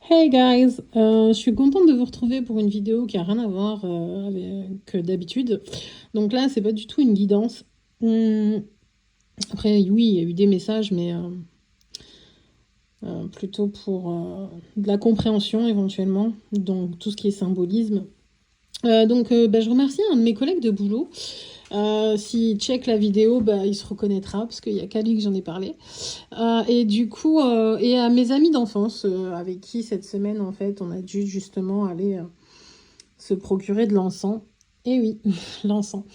Hey guys, je suis contente de vous retrouver pour une vidéo qui a rien à voir avec d'habitude. Donc là, c'est pas du tout une guidance. Hum, Après, oui, il y a eu des messages, mais plutôt pour de la compréhension éventuellement, donc tout ce qui est symbolisme. Je remercie un de mes collègues de boulot. S'il check la vidéo, il se reconnaîtra parce qu'il y a qu'à lui que j'en ai parlé. Et du coup, et à mes amis d'enfance, avec qui cette semaine, en fait, on a dû justement aller se procurer de l'encens. Et oui, l'encens.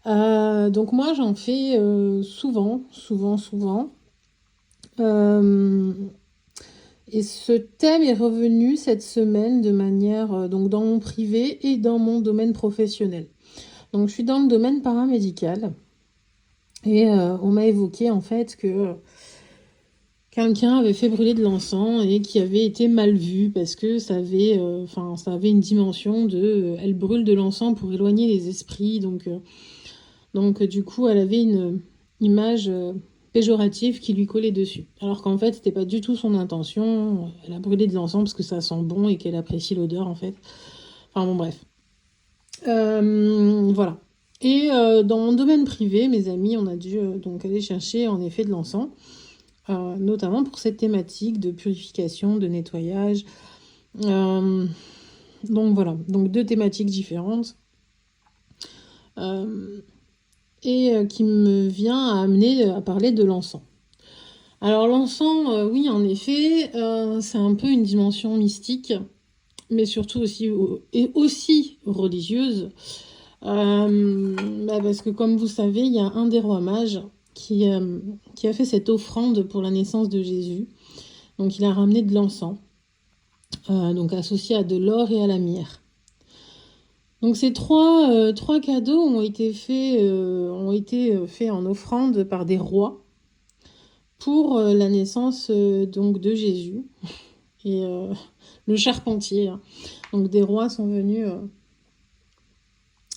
Donc moi, j'en fais souvent. Euh, et ce thème est revenu cette semaine de manière, donc dans mon privé et dans mon domaine professionnel. Donc je suis dans le domaine paramédical. Et on m'a évoqué en fait que quelqu'un avait fait brûler de l'encens et qui avait été mal vu parce que ça avait une dimension de elle brûle de l'encens pour éloigner les esprits. Donc du coup, elle avait une image péjorative qui lui collait dessus. Alors qu'en fait, c'était pas du tout son intention. Elle a brûlé de l'encens parce que ça sent bon et qu'elle apprécie l'odeur en fait. Enfin bon, bref. Voilà. Et dans mon domaine privé, mes amis, on a dû donc aller chercher en effet de l'encens. Notamment pour cette thématique de purification, de nettoyage. Donc voilà, donc deux thématiques différentes et qui me vient à amener à parler de l'encens. Alors l'encens, oui en effet, c'est un peu une dimension mystique, mais surtout aussi religieuse, parce que comme vous savez, il y a un des rois mages qui a fait cette offrande pour la naissance de Jésus. Donc il a ramené de l'encens, donc associé à de l'or et à la myrrhe. Donc ces trois cadeaux ont été faits en offrande par des rois pour la naissance donc de Jésus et le charpentier. Hein. Donc des rois sont venus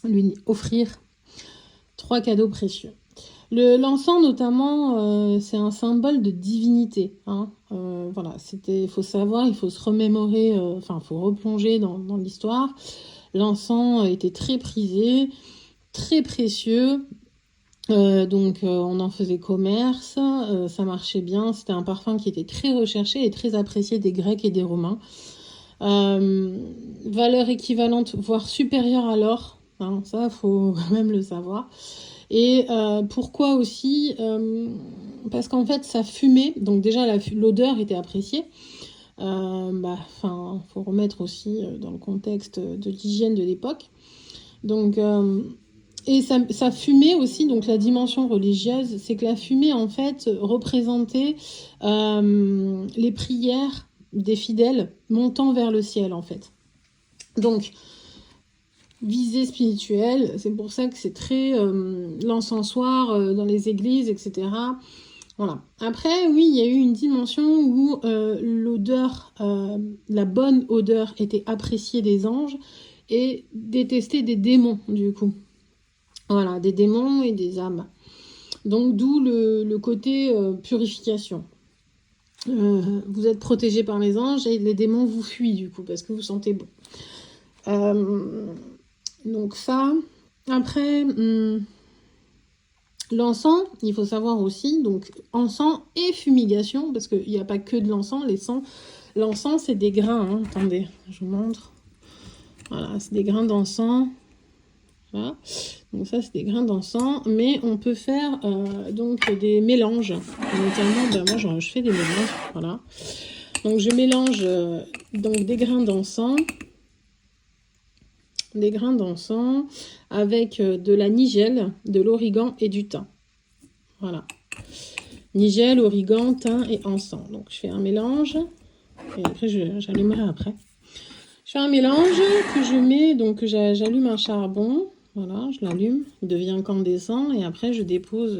lui offrir 3 cadeaux précieux. L'encens notamment, c'est un symbole de divinité. Hein. Voilà, il faut savoir, il faut se remémorer, il faut replonger dans l'histoire. L'encens était très prisé, très précieux. On en faisait commerce, ça marchait bien. C'était un parfum qui était très recherché et très apprécié des Grecs et des Romains. Valeur équivalente, voire supérieure à l'or. Hein, ça, faut quand même le savoir. Et pourquoi aussi parce qu'en fait, ça fumait. Donc déjà, l'odeur était appréciée. Faut remettre aussi dans le contexte de l'hygiène de l'époque. Donc, et ça fumait aussi. Donc la dimension religieuse, c'est que la fumée, en fait, représentait les prières des fidèles montant vers le ciel, en fait. Donc, visée spirituelle, c'est pour ça que c'est très l'encensoir dans les églises, etc. Voilà. Après, oui, il y a eu une dimension où l'odeur, la bonne odeur était appréciée des anges et détestée des démons, du coup. Voilà, des démons et des âmes. Donc, d'où le côté purification. Vous êtes protégé par les anges et les démons vous fuient, du coup, parce que vous sentez bon. Donc ça, après, l'encens, il faut savoir aussi, donc encens et fumigation, parce qu'il n'y a pas que de l'encens, l'encens c'est des grains, hein. Attendez, je vous montre, voilà, c'est des grains d'encens, voilà, donc ça c'est des grains d'encens, mais on peut faire donc des mélanges, notamment, moi je fais des mélanges, voilà, donc je mélange donc des grains d'encens, avec de la nigelle, de l'origan et du thym. Voilà. Nigelle, origan, thym et encens. Donc je fais un mélange. Et après j'allumerai après. Je fais un mélange que je mets, donc j'allume un charbon. Voilà, je l'allume. Il devient incandescent. Et après je dépose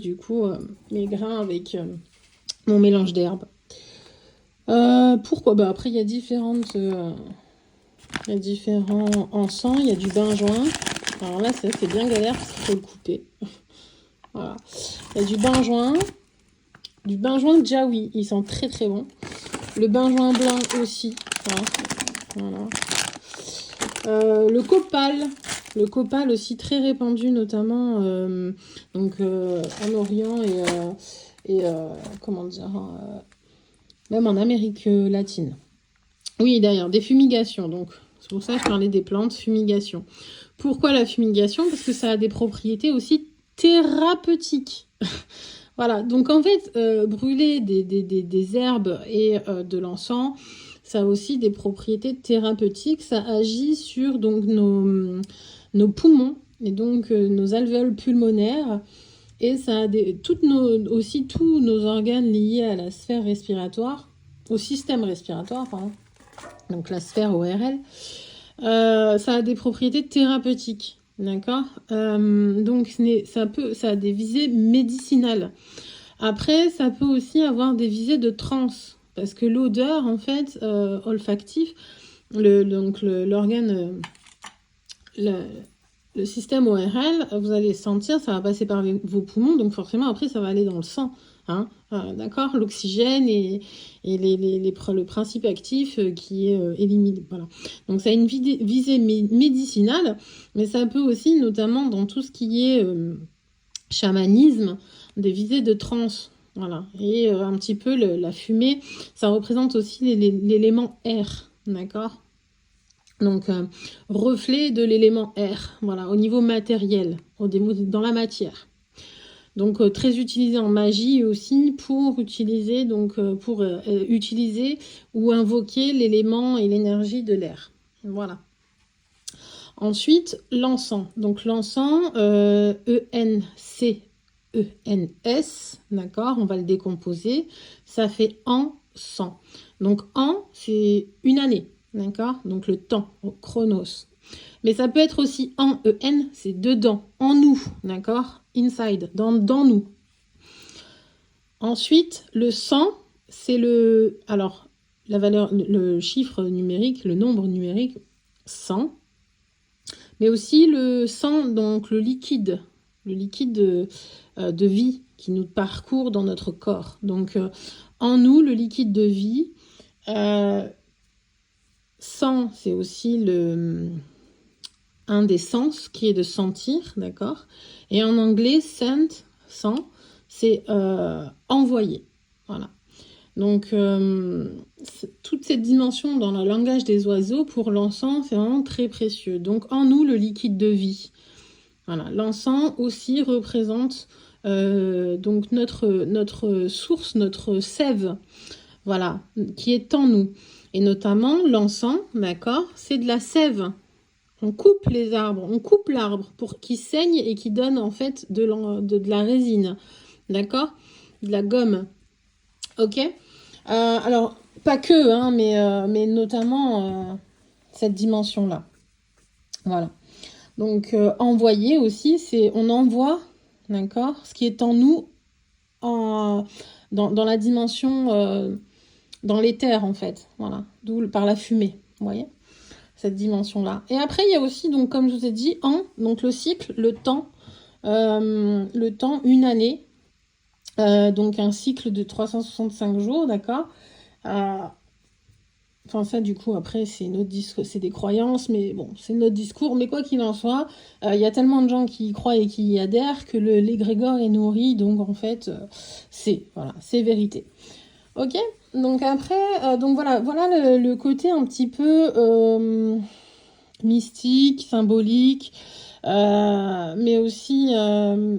du coup mes grains avec mon mélange d'herbes. Pourquoi ? Après il y a différents encens, il y a du benjoin. Alors là, c'est bien galère parce qu'il faut le couper. Voilà. Il y a du benjoin de Jaoui. Il sent très très bon. Le benjoin blanc aussi. Voilà. Le copal aussi très répandu, notamment en Orient et comment dire, même en Amérique latine. Oui, d'ailleurs, des fumigations. Donc, c'est pour ça que je parlais des plantes, fumigation. Pourquoi la fumigation? Parce que ça a des propriétés aussi thérapeutiques. Voilà, donc en fait, brûler des herbes et de l'encens, ça a aussi des propriétés thérapeutiques. Ça agit sur donc nos poumons et donc nos alvéoles pulmonaires. Et ça a aussi tous nos organes liés à la sphère respiratoire, au système respiratoire, pardon. Donc la sphère ORL. Ça a des propriétés thérapeutiques. D'accord, donc ça a des visées médicinales. Après, ça peut aussi avoir des visées de transe, parce que l'odeur, en fait, olfactif, l'organe, le système ORL, vous allez sentir, ça va passer par vos poumons, donc forcément, après, ça va aller dans le sang. Hein, d'accord, l'oxygène et le principe actif qui est éliminé. Voilà. Donc ça a une visée médicinale, mais ça peut aussi, notamment dans tout ce qui est chamanisme, des visées de transe. Voilà. Et un petit peu la fumée, ça représente aussi l'élément air. D'accord. Donc reflet de l'élément air. Voilà, au niveau matériel, dans la matière. Donc très utilisé en magie aussi pour utiliser ou invoquer l'élément et l'énergie de l'air. Voilà. Ensuite, l'encens. Donc l'encens, E-N-C-E-N-S, d'accord, on va le décomposer. Ça fait encens. Donc c'est une année, d'accord, donc le temps, chronos. Mais ça peut être aussi en E-N, c'est dedans, en nous, d'accord, inside, dans nous. Ensuite, le 100, c'est la valeur, le chiffre numérique, le nombre numérique, 100. Mais aussi le sang, donc le liquide de vie qui nous parcourt dans notre corps. Donc en nous, le liquide de vie. Sang, c'est aussi un des sens qui est de sentir, d'accord. Et en anglais, sent, sang, c'est envoyer. Voilà. Donc, toute cette dimension dans le langage des oiseaux, pour l'encens, c'est vraiment très précieux. Donc, en nous, le liquide de vie. Voilà. L'encens aussi représente donc notre source, notre sève, voilà, qui est en nous. Et notamment, l'encens, d'accord, c'est de la sève. On coupe les arbres, on coupe l'arbre pour qu'il saigne et qu'il donne en fait de la résine, d'accord, de la gomme. Ok. Alors, pas que, hein, mais notamment cette dimension-là. Voilà. Donc, envoyer aussi, c'est on envoie, d'accord, ce qui est en nous dans la dimension, dans l'éther, en fait. Voilà. D'où par la fumée, vous voyez, cette dimension-là. Et après, il y a aussi, donc, comme je vous ai dit, donc le cycle, le temps, une année. Donc un cycle de 365 jours, d'accord. Enfin ça du coup après c'est des croyances, mais bon c'est notre discours. Mais quoi qu'il en soit, il y a tellement de gens qui y croient et qui y adhèrent que l'égrégore est nourri, donc en fait c'est vérité. Ok. Donc après donc voilà le côté un petit peu mystique, symbolique. Mais aussi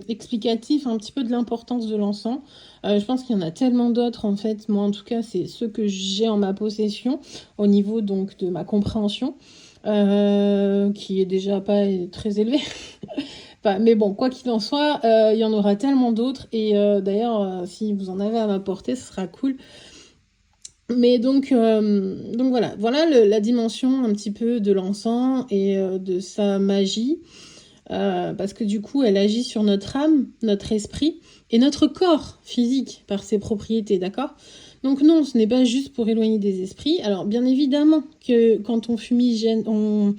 explicatif un petit peu de l'importance de l'encens. Je pense qu'il y en a tellement d'autres en fait. Moi en tout cas c'est ceux que j'ai en ma possession au niveau donc de ma compréhension qui est déjà pas très élevée. Enfin, mais bon quoi qu'il en soit il y en aura tellement d'autres et d'ailleurs si vous en avez à m'apporter ce sera cool. Mais donc voilà la dimension un petit peu de l'encens et de sa magie. Parce que du coup, elle agit sur notre âme, notre esprit et notre corps physique par ses propriétés, d'accord ? Donc non, ce n'est pas juste pour éloigner des esprits. Alors bien évidemment que quand on fumigène, on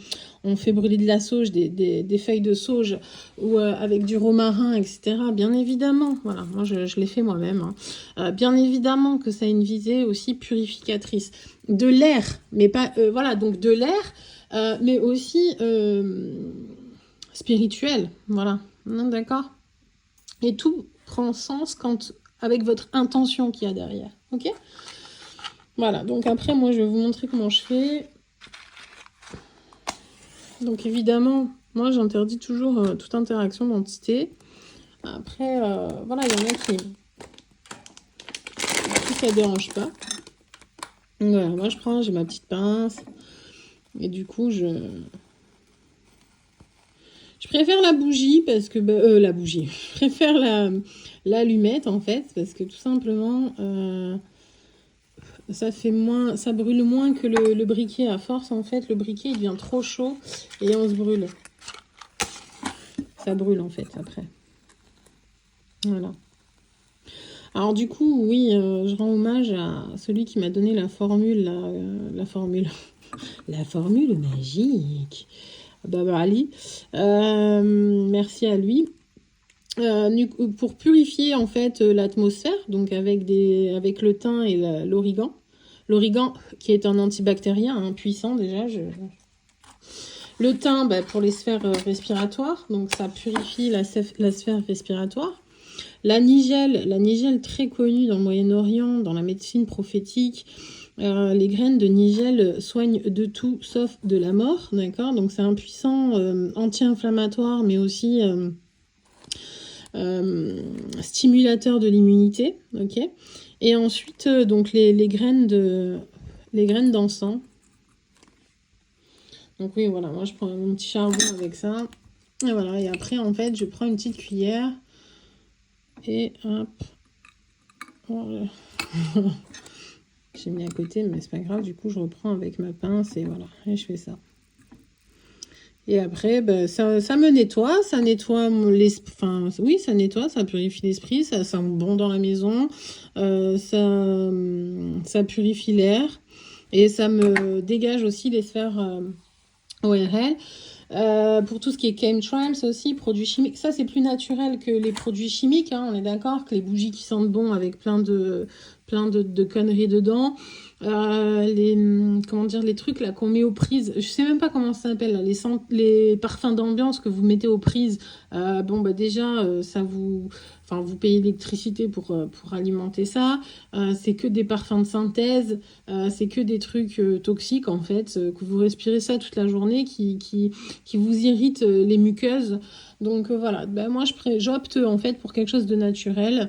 fait brûler de la sauge, des feuilles de sauge ou avec du romarin, etc. Bien évidemment, voilà, moi je l'ai fait moi-même. Hein. Bien évidemment que ça a une visée aussi purificatrice. De l'air, mais pas... voilà, donc de l'air, mais aussi spirituel. Voilà, d'accord. Et tout prend sens quand avec votre intention qu'il y a derrière. Ok ? Voilà, donc après, moi, je vais vous montrer comment je fais. Donc évidemment, moi, j'interdis toujours toute interaction d'entité. Après, voilà, il y en a qui ça dérange pas. Donc, voilà, moi, j'ai ma petite pince. Et du coup, je préfère la bougie parce que... la bougie. Je préfère l'allumette, en fait, parce que tout simplement... ça fait moins, ça brûle moins que le briquet. À force, en fait, le briquet, il devient trop chaud et on se brûle. Ça brûle, en fait, après. Voilà. Alors, du coup, oui, je rends hommage à celui qui m'a donné la formule, la formule magique. Baba Ali. Merci à lui. Pour purifier en fait l'atmosphère, donc avec le thym et l'origan. L'origan qui est un antibactérien hein, puissant déjà. Le thym pour les sphères respiratoires, donc ça purifie la sphère respiratoire. La nigelle très connue dans le Moyen-Orient, dans la médecine prophétique. Les graines de nigelle soignent de tout sauf de la mort, d'accord. Donc c'est un puissant anti-inflammatoire, mais aussi stimulateur de l'immunité, ok. Et ensuite donc les graines d'encens. Donc oui, voilà, moi je prends mon petit charbon avec ça. Et voilà, et après en fait je prends une petite cuillère et hop. Voilà. J'ai mis à côté, mais c'est pas grave, du coup je reprends avec ma pince et voilà, et je fais ça. Et après, ça me nettoie, ça nettoie enfin, oui, ça nettoie, ça purifie l'esprit, ça sent bon dans la maison, ça purifie l'air et ça me dégage aussi les sphères ORL. Pour tout ce qui est chemtrails aussi, produits chimiques, ça c'est plus naturel que les produits chimiques, hein, on est d'accord, que les bougies qui sentent bon avec plein de conneries dedans. Les trucs là qu'on met aux prises, je sais même pas comment ça s'appelle là, les parfums d'ambiance que vous mettez aux prises. Déjà ça vous payez l'électricité pour alimenter ça. C'est que des parfums de synthèse, c'est que des trucs toxiques en fait, que vous respirez ça toute la journée qui vous irritent les muqueuses. Donc voilà, moi j'opte en fait pour quelque chose de naturel.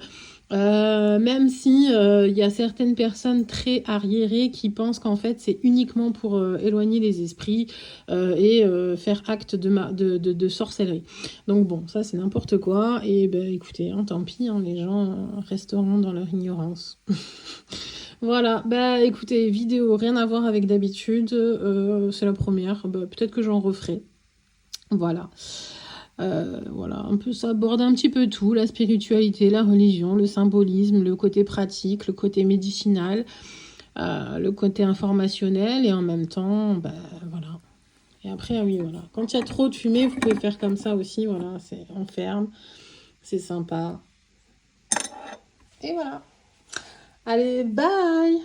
Même si il y a certaines personnes très arriérées qui pensent qu'en fait c'est uniquement pour éloigner les esprits et faire acte de sorcellerie. Donc bon, ça c'est n'importe quoi et écoutez, hein, tant pis, hein, les gens resteront dans leur ignorance. Voilà, écoutez, vidéo rien à voir avec d'habitude, c'est la première, peut-être que j'en referai. Voilà. Voilà, un peu ça aborde un petit peu tout, la spiritualité, la religion, le symbolisme, le côté pratique, le côté médicinal, le côté informationnel et en même temps, voilà. Et après, oui, voilà. Quand il y a trop de fumée, vous pouvez faire comme ça aussi, voilà, on ferme, c'est sympa. Et voilà. Allez, bye!